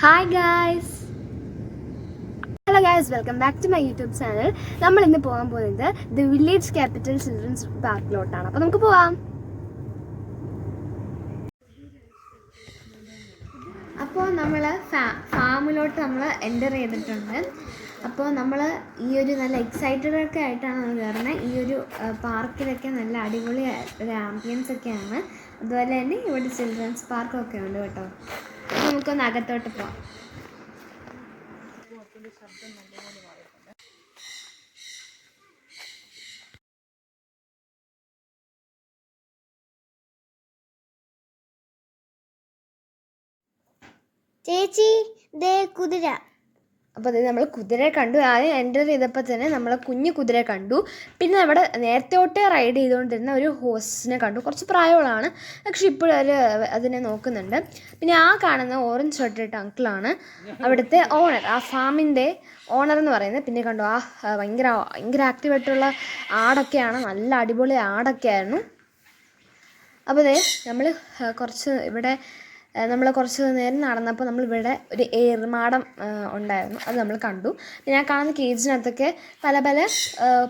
Hi guys, hello guys, welcome back to my YouTube channel. നമ്മൾ ഇന്ന് പോകാൻ പോകുന്നത് ദി വില്ലേജ് ക്യാപിറ്റൽ ചിൽഡ്രൻസ് പാർക്കിലോട്ടാണ്. അപ്പോൾ നമുക്ക് പോവാം. അപ്പോൾ നമ്മൾ ഫാമിലോട്ട് നമ്മൾ എൻ്റർ ചെയ്തിട്ടുണ്ട്. അപ്പോൾ നമ്മൾ ഈ ഒരു നല്ല എക്സൈറ്റഡ് ഒക്കെ ആയിട്ടാണ് നമ്മൾ കയറുന്നത്. ഈ ഒരു പാർക്കിലൊക്കെ നല്ല അടിപൊളി ഒരു ആംബിയൻസ് ഒക്കെയാണ്. അതുപോലെ തന്നെ ഇവിടെ ചിൽഡ്രൻസ് പാർക്കൊക്കെ ഉണ്ട് കേട്ടോ. അപ്പോൾ നമുക്കൊന്ന് അകത്തോട്ട് പോകാം. ചേച്ചി ദേ കുതിര. അപ്പോൾ അത് നമ്മൾ കുതിരയെ കണ്ടു. ആദ്യം എൻ്റർ ചെയ്തപ്പോൾ തന്നെ നമ്മൾ കുഞ്ഞു കുതിരയെ കണ്ടു. പിന്നെ നമ്മുടെ നേരത്തെ തൊട്ടേ റൈഡ് ചെയ്തുകൊണ്ടിരുന്ന ഒരു ഹോഴ്സിനെ കണ്ടു. കുറച്ച് പ്രായമുള്ളതാണ്, പക്ഷെ ഇപ്പോഴും അവർ അതിനെ നോക്കുന്നുണ്ട്. പിന്നെ ആ കാണുന്ന ഓറഞ്ച് ഷർട്ടിട്ട അങ്കിളാണ് അവിടുത്തെ ഓണർ, ആ ഫാമിൻ്റെ ഓണർ എന്ന് പറയുന്നത്. പിന്നെ കണ്ടു ഭയങ്കര ആക്റ്റീവായിട്ടുള്ള ആടൊക്കെയാണ്, നല്ല അടിപൊളി ആടൊക്കെ ആയിരുന്നു. അപ്പോൾ നമ്മൾ കുറച്ച് നേരം നടന്നപ്പോൾ നമ്മളിവിടെ ഒരു ഏറുമാടം ഉണ്ടായിരുന്നു, അത് നമ്മൾ കണ്ടു. പിന്നെ ആ കാണുന്ന കേജിനകത്തൊക്കെ പല പല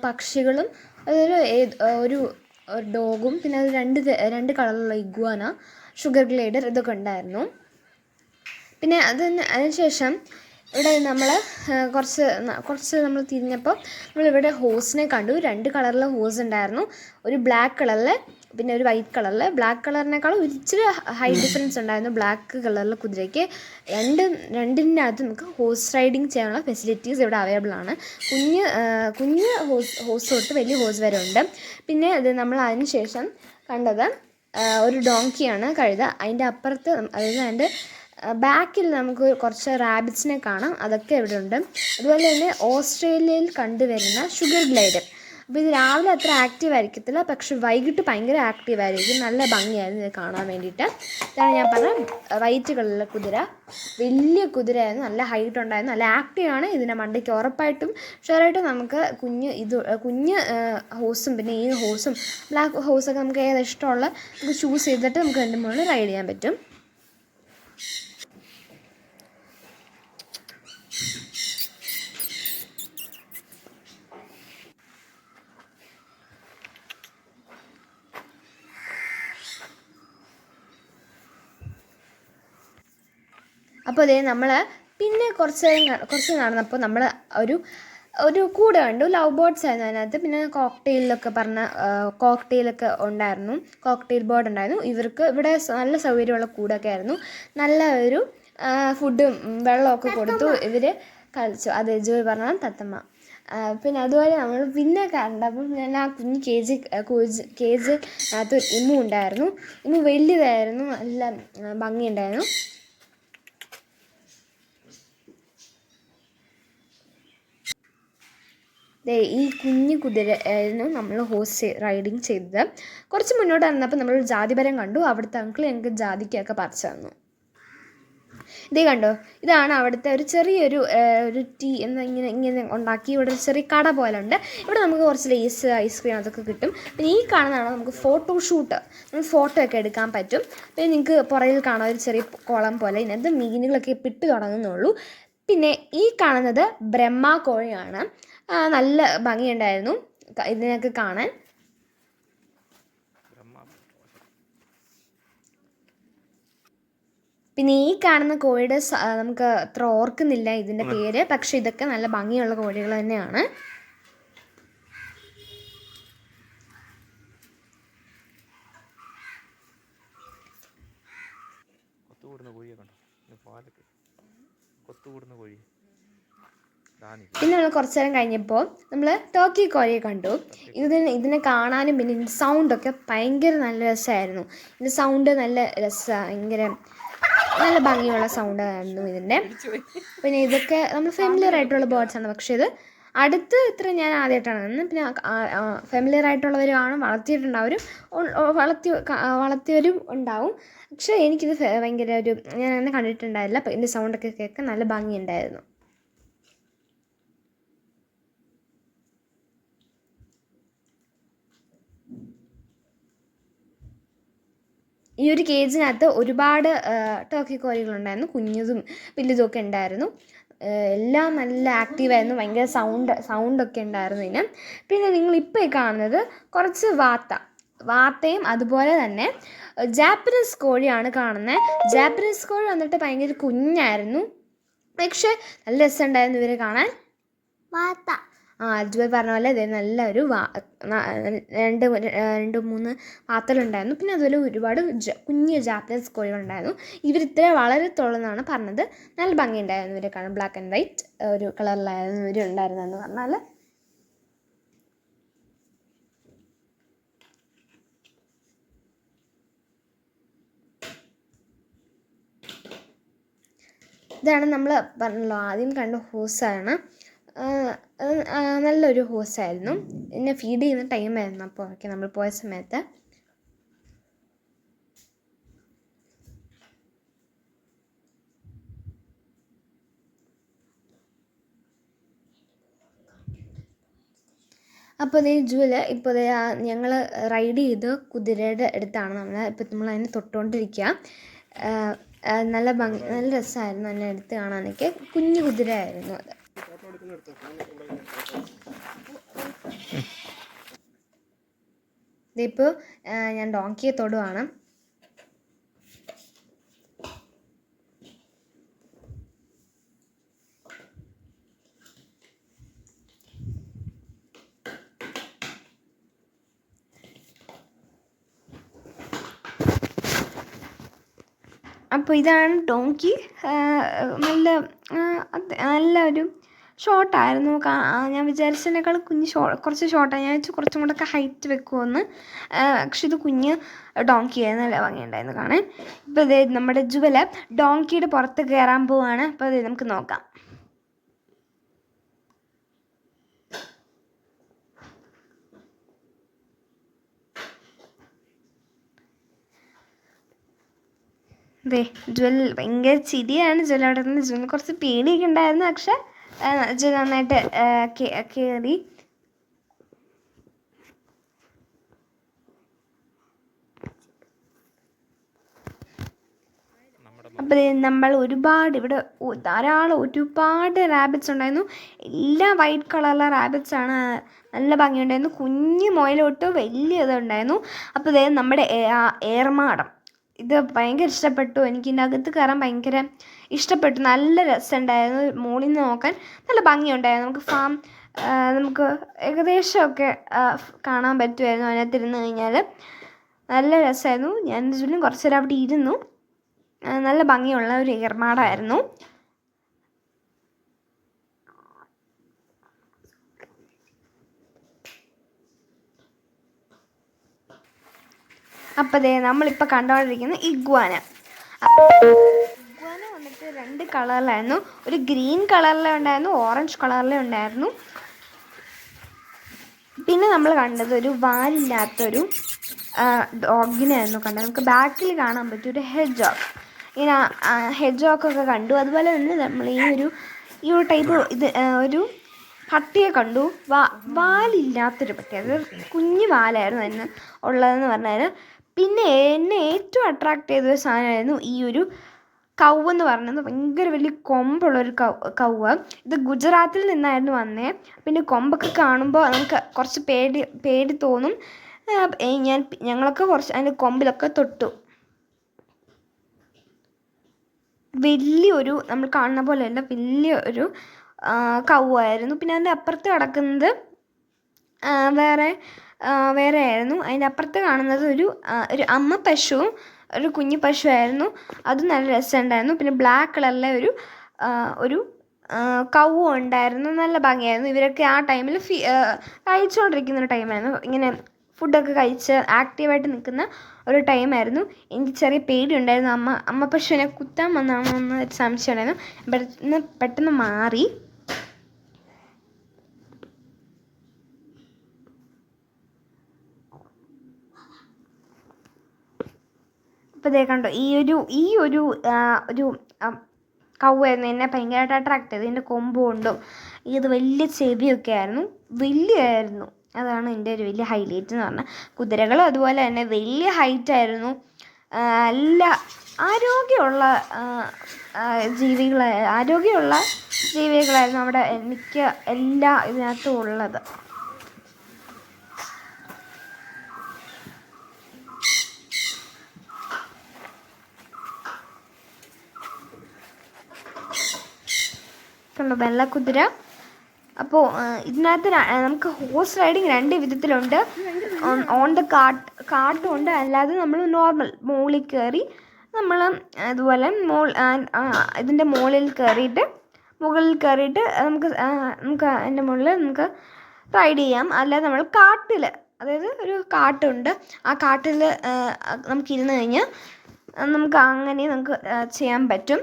പക്ഷികളും ഒരു ഡോഗും പിന്നെ അത് രണ്ട് കളറുള്ള ഇഗ്വാന, ഷുഗർ ഗ്ലൈഡർ ഇതൊക്കെ ഉണ്ടായിരുന്നു. പിന്നെ അതിനുശേഷം ഇവിടെ നമ്മൾ കുറച്ച് നമ്മൾ തിരിഞ്ഞപ്പോൾ നമ്മളിവിടെ ഹോസിനെ കണ്ടു. 2 കളറിലെ ഹോസ് ഉണ്ടായിരുന്നു, ഒരു ബ്ലാക്ക് കളറിൽ പിന്നെ ഒരു വൈറ്റ് കളറിൽ. ബ്ലാക്ക് കളറിനേക്കാളും ഇച്ചിരി ഹൈ ഡിഫറൻസ് ഉണ്ടായിരുന്നു ബ്ലാക്ക് കളറിലെ കുതിരയ്ക്ക്. രണ്ടിൻ്റെ അകത്ത് നമുക്ക് ഹോഴ്സ് റൈഡിങ് ചെയ്യാനുള്ള ഫെസിലിറ്റീസ് ഇവിടെ അവൈലബിൾ ആണ്. കുഞ്ഞ് ഹോഴ്സ് തൊട്ട് വലിയ ഹോഴ്സ് വരെ ഉണ്ട്. പിന്നെ നമ്മൾ അതിന് ശേഷം കണ്ടത് ഒരു ഡോങ്കിയാണ്, കഴുത. അതിൻ്റെ അപ്പുറത്ത്, അതായത് അതിൻ്റെ ബാക്കിൽ നമുക്ക് കുറച്ച് റാബിറ്റ്സിനെ കാണാം, അതൊക്കെ ഇവിടെ ഉണ്ട്. അതുപോലെ തന്നെ ഓസ്ട്രേലിയയിൽ കണ്ടുവരുന്ന ഷുഗർ ഗ്ലൈഡർ. അപ്പോൾ ഇത് രാവിലെ അത്ര ആക്റ്റീവ് ആയിരിക്കത്തില്ല, പക്ഷെ വൈകിട്ട് ഭയങ്കര ആക്റ്റീവായിരിക്കും. നല്ല ഭംഗിയായിരുന്നു ഇത് കാണാൻ വേണ്ടിയിട്ട്. ഇതാണ് ഞാൻ പറഞ്ഞ വൈറ്റ് കളറിലെ കുതിര. വലിയ കുതിരയായിരുന്നു, നല്ല ഹൈറ്റ് ഉണ്ടായിരുന്നു, നല്ല ആക്റ്റീവാണ്. ഇതിൻ്റെ മണ്ടയ്ക്ക് ഉറപ്പായിട്ടും ഷുവറായിട്ടും നമുക്ക് കുഞ്ഞ് ഹോഴ്സും പിന്നെ ഈ ഹോഴ്സും ബ്ലാക്ക് ഹോഴ്സൊക്കെ നമുക്ക് ഏത് ഇഷ്ടമുള്ള നമുക്ക് ചൂസ് ചെയ്തിട്ട് നമുക്ക് അതിൻ്റെ മുകളിൽ റൈഡ് ചെയ്യാൻ പറ്റും. അപ്പോൾ നമ്മൾ പിന്നെ കുറച്ച് നടന്നപ്പോൾ നമ്മൾ ഒരു കൂട് കണ്ടു. ലവ് ബേർഡ്സ് ആയിരുന്നു അതിനകത്ത്. പിന്നെ കോക്ടെയിലൊക്കെ ഉണ്ടായിരുന്നു, കോക്ടെയിൽ ബേർഡ് ഉണ്ടായിരുന്നു. ഇവർക്ക് ഇവിടെ നല്ല സൗകര്യമുള്ള കൂടൊക്കെ ആയിരുന്നു. നല്ല ഒരു ഫുഡും വെള്ളമൊക്കെ കൊടുത്തു. ഇവർ കളിച്ചു. അതെ, ജോയ് പറഞ്ഞാൽ തത്തമ്മ. പിന്നെ അതുപോലെ നമ്മൾ പിന്നെ കണ്ടപ്പം ഞാൻ ആ കുഞ്ഞ് കേജിനകത്ത് ഇമ്മു ഉണ്ടായിരുന്നു. ഇമ്മു വലിയതായിരുന്നു, നല്ല ഭംഗിയുണ്ടായിരുന്നു. ഈ കുഞ്ഞു കുതിരയായിരുന്നു നമ്മൾ ഹോഴ്സ് റൈഡിങ് ചെയ്തത്. കുറച്ച് മുന്നോട്ട് വന്നപ്പോൾ നമ്മൾ ജാതിപരം കണ്ടു. അവിടുത്തെ അങ്കിൾ ഞങ്ങൾക്ക് ജാതിക്കയൊക്കെ പറിച്ചു തന്നു. കണ്ടോ, ഇതാണ് അവിടുത്തെ ഒരു ചെറിയൊരു ടീ ഇങ്ങനെ ഉണ്ടാക്കി ഇവിടെ ഒരു ചെറിയ കട പോലെ ഉണ്ട്. ഇവിടെ നമുക്ക് കുറച്ച് ലേസ്, ഐസ്ക്രീം അതൊക്കെ കിട്ടും. പിന്നെ ഈ കാണുന്നതാണ് നമുക്ക് ഫോട്ടോഷൂട്ട്, നമ്മൾ ഫോട്ടോ ഒക്കെ എടുക്കാൻ പറ്റും. പിന്നെ നിങ്ങൾക്ക് പുറകിൽ കാണാൻ ഒരു ചെറിയ കുളം പോലെ, ഇതിനകത്ത് മീനുകളൊക്കെ ഇട്ട് തുടങ്ങുന്നുള്ളൂ. പിന്നെ ഈ കാണുന്നത് ബ്രഹ്മ കോഴിയാണ്. നല്ല ഭംഗിയുണ്ടായിരുന്നു ഇതിനൊക്കെ കാണാൻ. പിന്നെ ഈ കാണുന്ന കോഴിയുടെ നമുക്ക് അത്ര ഓർക്കുന്നില്ല ഇതിൻ്റെ പേര്, പക്ഷെ ഇതൊക്കെ നല്ല ഭംഗിയുള്ള കോഴികൾ തന്നെയാണ്. പിന്നെ നമ്മൾ കുറച്ച് നേരം കഴിഞ്ഞപ്പോൾ നമ്മൾ ടർക്കി കോഴിയെ കണ്ടു. ഇതിനെ കാണാനും പിന്നെ ഇതിൻ്റെ സൗണ്ടൊക്കെ ഭയങ്കര നല്ല രസമായിരുന്നു. ഇതിൻ്റെ സൗണ്ട് നല്ല ഭയങ്കര നല്ല ഭംഗിയുള്ള സൗണ്ടായിരുന്നു ഇതിൻ്റെ. പിന്നെ ഇതൊക്കെ നമ്മൾ ഫെമിലിയർ ആയിട്ടുള്ള ബേർഡ്സാണ്, പക്ഷേ ഇത് ഇത്ര ഞാൻ ആദ്യമായിട്ടാണ് കാണുന്നത്. പിന്നെ ഫെമിലിയർ ആയിട്ടുള്ളവരും വളർത്തിയവരും ഉണ്ടാവും. പക്ഷേ എനിക്കിത് ഭയങ്കര ഞാൻ അങ്ങനെ കണ്ടിട്ടുണ്ടായില്ല. അപ്പോൾ ഇതിൻ്റെ സൗണ്ടൊക്കെ കേൾക്കാൻ നല്ല ഭംഗിയുണ്ടായിരുന്നു. ഈ ഒരു കേജിനകത്ത് ഒരുപാട് ടർക്കി കോഴികളുണ്ടായിരുന്നു, കുഞ്ഞതും വലുതുമൊക്കെ ഉണ്ടായിരുന്നു. എല്ലാം നല്ല ആക്റ്റീവായിരുന്നു, ഭയങ്കര സൗണ്ടൊക്കെ ഉണ്ടായിരുന്നു ഇതിന്. പിന്നെ നിങ്ങളിപ്പോൾ കാണുന്നത് കുറച്ച് വാത്തയും അതുപോലെ തന്നെ ജാപ്പനീസ് കോഴിയാണ് കാണുന്നത്. ജാപ്പനീസ് കോഴി വന്നിട്ട് ഭയങ്കര കുഞ്ഞായിരുന്നു, പക്ഷേ നല്ല രസമുണ്ടായിരുന്നു ഇവരെ കാണാൻ. അജ്വൽ പറഞ്ഞ പോലെ ഇതേ നല്ലൊരു രണ്ട് മൂന്ന് വാത്തലുണ്ടായിരുന്നു. പിന്നെ അതുപോലെ ഒരുപാട് കുഞ്ഞ് ജാപ്പനീസ് കോഴികളുണ്ടായിരുന്നു. ഇവരിത്ര വളരത്തുള്ളതെന്നാണ് പറഞ്ഞത്. നല്ല ഭംഗിയുണ്ടായിരുന്നു ഇവരെ കാണാൻ. ബ്ലാക്ക് ആൻഡ് വൈറ്റ് ഒരു കളറിലായിരുന്നു ഇവർ ഉണ്ടായിരുന്നതെന്ന് പറഞ്ഞാൽ. ഇതാണ് നമ്മൾ പറഞ്ഞല്ലോ ആദ്യം കണ്ട ഹോസാണ്. നല്ലൊരു ഹോസായിരുന്നു. എന്നെ ഫീഡ് ചെയ്യുന്ന ടൈമായിരുന്നു അപ്പോൾ ഓക്കെ നമ്മൾ പോയ സമയത്ത്. അപ്പോൾ ഇതേ ജുവൽ ഇപ്പോൾ ഞങ്ങൾ റൈഡ് ചെയ്ത് കുതിരയുടെ അടുത്താണ് നമ്മൾ അതിനെ തൊട്ടുകൊണ്ടിരിക്കുക. നല്ല രസമായിരുന്നു അതിനെ എടുത്ത് കാണാനൊക്കെ. കുഞ്ഞു കുതിരയായിരുന്നു അത്. ഇതിപ്പോൾ ഞാൻ ഡോങ്കിയെ തൊടുവാണ്. അപ്പോൾ ഇതാണ് ഡോങ്കി. നല്ലൊരു ഷോർട്ടായിരുന്നു. ഞാൻ വിചാരിച്ചതിനേക്കാൾ കുറച്ച് ഷോർട്ടാണ്. ഞാൻ വെച്ച് കുറച്ചും കൂടെയൊക്കെ ഹൈറ്റ് വെക്കുമെന്ന്. പക്ഷെ ഇത് കുഞ്ഞ് ഡോങ്കിയായിരുന്നു. നല്ല ഭംഗിയുണ്ടായിരുന്നു കാണാൻ. ഇപ്പോൾ ഇതേ നമ്മുടെ ജുവൽ ഡോങ്കിയുടെ പുറത്ത് കയറാൻ പോവാണ്. അപ്പോൾ അത് നമുക്ക് നോക്കാം. ജുവൽ ഭയങ്കര ചിരിയാണ്. ജുവൽ അവിടെ നിന്ന് ജുവലിന് കുറച്ച് പേടിയൊക്കെ ഉണ്ടായിരുന്നു, പക്ഷെ ജുവൽ നന്നായിട്ട് കയറി. അപ്പോൾ നമ്മൾ ഇവിടെ ഒരുപാട് റാബിറ്റ്സ് ഉണ്ടായിരുന്നു. എല്ലാം വൈറ്റ് കളറിലെ റാബിറ്റ്സാണ്. നല്ല ഭംഗിയുണ്ടായിരുന്നു. കുഞ്ഞു മുയലോട്ട് വലിയ ഇതുണ്ടായിരുന്നു. അപ്പോൾ നമ്മുടെ ഏർമാടം ഇത് ഭയങ്കര ഇഷ്ടപ്പെട്ടു. എനിക്ക് ഇതിൻ്റെ അകത്ത് കയറാൻ ഭയങ്കര ഇഷ്ടപ്പെട്ടു. നല്ല രസമുണ്ടായിരുന്നു. മുകളിൽ നിന്ന് നോക്കാൻ നല്ല ഭംഗിയുണ്ടായിരുന്നു. നമുക്ക് ഏകദേശമൊക്കെ കാണാൻ പറ്റുമായിരുന്നു അതിനകത്തിരുന്ന് കഴിഞ്ഞാൽ. നല്ല രസമായിരുന്നു. ഞാൻ ചുറ്റും കുറച്ച് നേരം അവിടെ ഇരുന്നു. നല്ല ഭംഗിയുള്ള ഒരു ഏർമാടമായിരുന്നു. അപ്പോൾ നമ്മളിപ്പോൾ കണ്ടുകൊണ്ടിരിക്കുന്ന ഇഗ്വാന വന്നിട്ട് 2 കളറിലായിരുന്നു. ഒരു ഗ്രീൻ കളറിലെ ഉണ്ടായിരുന്നു, ഓറഞ്ച് കളറിലെ ഉണ്ടായിരുന്നു. പിന്നെ നമ്മൾ കണ്ടത് ഒരു വാലില്ലാത്തൊരു ഡോഗിനായിരുന്നു കണ്ടത്. നമുക്ക് ബാക്കിൽ കാണാൻ പറ്റും ഒരു ഹെഡ്ജോഗ്. ഇങ്ങനെ ഹെഡ്ജോഗൊക്കെ കണ്ടു. അതുപോലെ തന്നെ നമ്മൾ ഈ ഒരു ടൈപ്പ് ഒരു പട്ടിയെ കണ്ടു. വാലില്ലാത്തൊരു പട്ടി. അത് കുഞ്ഞു വാലായിരുന്നു അതിന് ഉള്ളതെന്ന് പറഞ്ഞാൽ. പിന്നെ എന്നെ ഏറ്റവും അട്രാക്റ്റ് ചെയ്തൊരു സാധനമായിരുന്നു ഈ ഒരു കൗവെന്ന് പറയുന്നത്. ഭയങ്കര വലിയ കൊമ്പുള്ളൊരു കൗവ്. ഇത് ഗുജറാത്തിൽ നിന്നായിരുന്നു വന്നേ. പിന്നെ കൊമ്പൊക്കെ കാണുമ്പോൾ നമുക്ക് കുറച്ച് പേടി തോന്നും. ഞങ്ങളൊക്കെ കുറച്ച് അതിൻ്റെ കൊമ്പിലൊക്കെ തൊട്ടു. വലിയൊരു നമ്മൾ കാണുന്ന പോലെയല്ല, വലിയൊരു കൗവായിരുന്നു. പിന്നെ അതിൻ്റെ അപ്പുറത്ത് കിടക്കുന്നത് വേറെ ആയിരുന്നു. അതിൻ്റെ അപ്പുറത്ത് കാണുന്നത് ഒരു അമ്മ പശുവും ഒരു കുഞ്ഞു പശുവായിരുന്നു. അതും നല്ല രസമുണ്ടായിരുന്നു. പിന്നെ ബ്ലാക്ക് കളറിലെ ഒരു കൗവും ഉണ്ടായിരുന്നു. നല്ല ഭംഗിയായിരുന്നു. ഇവരൊക്കെ ആ ടൈമിൽ കഴിച്ചുകൊണ്ടിരിക്കുന്ന ഒരു ടൈമായിരുന്നു. ഇങ്ങനെ ഫുഡൊക്കെ കഴിച്ച് ആക്റ്റീവായിട്ട് നിൽക്കുന്ന ഒരു ടൈമായിരുന്നു. എനിക്ക് ചെറിയ പേടിയുണ്ടായിരുന്നു. അമ്മ പശുവിനെ കുത്താൻ വന്നാണോ എന്നൊരു സംശയം ഉണ്ടായിരുന്നു. പെട്ടെന്ന് മാറി. ഇപ്പോൾ കണ്ടോ, ഈ ഒരു കൗവായിരുന്നു എന്നെ ഭയങ്കരമായിട്ട് അട്രാക്ട് ചെയ്തത്. ഇതിൻ്റെ കൊമ്പ് കൊണ്ടും ഇത് വലിയ ചെവിയൊക്കെ ആയിരുന്നു, അതാണ് എൻ്റെ ഒരു വലിയ ഹൈലൈറ്റ് എന്ന് പറഞ്ഞാൽ. കുതിരകളും അതുപോലെ തന്നെ വലിയ ഹൈറ്റായിരുന്നു. എല്ലാ ആരോഗ്യമുള്ള ആരോഗ്യമുള്ള ജീവികളായിരുന്നു അവിടെ മിക്ക എല്ലാ ഇതിനകത്തും ഉള്ളത്. കണ്ടോ വെള്ളക്കുതിര. അപ്പോൾ ഇതിനകത്ത് നമുക്ക് ഹോഴ്സ് റൈഡിങ് 2 വിധത്തിലുണ്ട്. ഓൺ ദ കാട്ടും ഉണ്ട്, അല്ലാതെ നമ്മൾ നോർമൽ മുകളിൽ കയറി നമ്മൾ അതുപോലെ ഇതിൻ്റെ മുകളിൽ കയറിയിട്ട് നമുക്ക് അതിൻ്റെ മുകളിൽ നമുക്ക് റൈഡ് ചെയ്യാം. അല്ലാതെ നമ്മൾ കാട്ടിൽ, അതായത് ഒരു കാട്ടുണ്ട്, ആ കാട്ടിൽ നമുക്ക് ഇരുന്ന് കഴിഞ്ഞാൽ നമുക്ക് അങ്ങനെ നമുക്ക് ചെയ്യാൻ പറ്റും.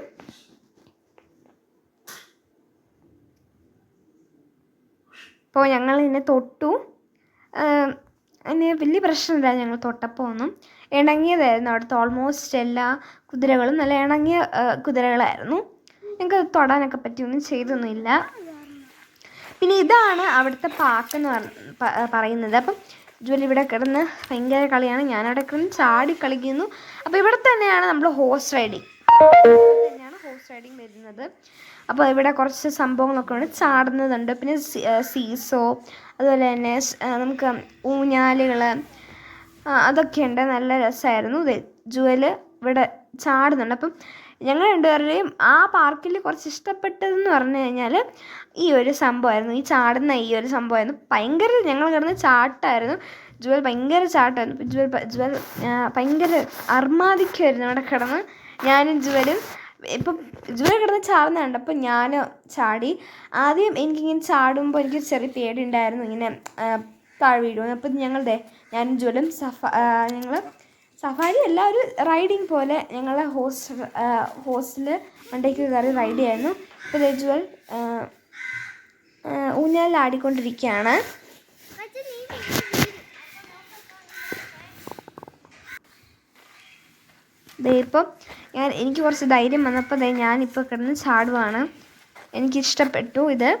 അപ്പോൾ ഞങ്ങൾ ഇതിനെ തൊട്ടു. അതിന് വലിയ പ്രശ്നമില്ല, ഞങ്ങൾ തൊട്ടപ്പോൾ ഒന്നും. ഇണങ്ങിയതായിരുന്നു അവിടുത്തെ ഓൾമോസ്റ്റ് എല്ലാ കുതിരകളും, നല്ല ഇണങ്ങിയ കുതിരകളായിരുന്നു. ഞങ്ങൾക്ക് തൊടാനൊക്കെ പറ്റിയൊന്നും ചെയ്തൊന്നുമില്ല. പിന്നെ ഇതാണ് അവിടുത്തെ പാർക്കെന്ന് പറയുന്നത്. അപ്പം ജുവൽ ഇവിടെ കിടന്ന് ഭയങ്കര കളിയാണ്, ഞാനവിടെ കിടന്ന് ചാടി കളിക്കുന്നു. അപ്പോൾ ഇവിടെ തന്നെയാണ് നമ്മൾ ഹോഴ്സ് റൈഡിങ് വരുന്നത്. അപ്പോൾ ഇവിടെ കുറച്ച് സംഭവങ്ങളൊക്കെ ഉണ്ട്, ചാടുന്നതുണ്ട്, പിന്നെ സീസോ, അതുപോലെ തന്നെ നമുക്ക് ഊഞ്ഞാലുകൾ, അതൊക്കെയുണ്ട്. നല്ല രസമായിരുന്നു. ജുവൽ ഇവിടെ ചാടുന്നുണ്ട്. അപ്പം ഞങ്ങൾ രണ്ടുപേരുടെയും ആ പാർക്കിൽ കുറച്ച് ഇഷ്ടപ്പെട്ടതെന്ന് പറഞ്ഞു കഴിഞ്ഞാൽ ഈ ഒരു സംഭവമായിരുന്നു, ഈ ചാടുന്ന ഈ ഒരു സംഭവമായിരുന്നു. ഭയങ്കര ഞങ്ങൾ കിടന്ന് ചാട്ടമായിരുന്നു. ജുവൽ ഭയങ്കര ചാട്ടമായിരുന്നു. ജുവൽ ഭയങ്കര അർമാദിക്കുമായിരുന്നു അവിടെ കിടന്ന്. ഞാനും ജുവലും ഇപ്പം ജുവൽ കിടന്ന് ചാടുന്ന കണ്ടപ്പോൾ ഞാൻ ചാടി. ആദ്യം എനിക്കിങ്ങനെ ചാടുമ്പോൾ എനിക്ക് ചെറിയ പേടിയുണ്ടായിരുന്നു, ഇങ്ങനെ താഴെ വീഴും. അപ്പം ഞാനും ജുവലും ഞങ്ങൾ സഫാരി അല്ല, ഒരു റൈഡിങ് പോലെ ഞങ്ങൾ ഹോഴ്സിൽ മണ്ടയ്ക്ക് കയറി റൈഡ് ചെയ്യായിരുന്നു. ഇപ്പോൾ ജുവൽ ഊഞ്ഞാലിൽ ആടിക്കൊണ്ടിരിക്കുകയാണ്. ഇപ്പം എനിക്ക് കുറച്ച് ധൈര്യം വന്നപ്പോൾ ഞാനിപ്പോൾ കിടന്ന് ചാടുവാണ്. എനിക്കിഷ്ടപ്പെട്ടു ഇത്.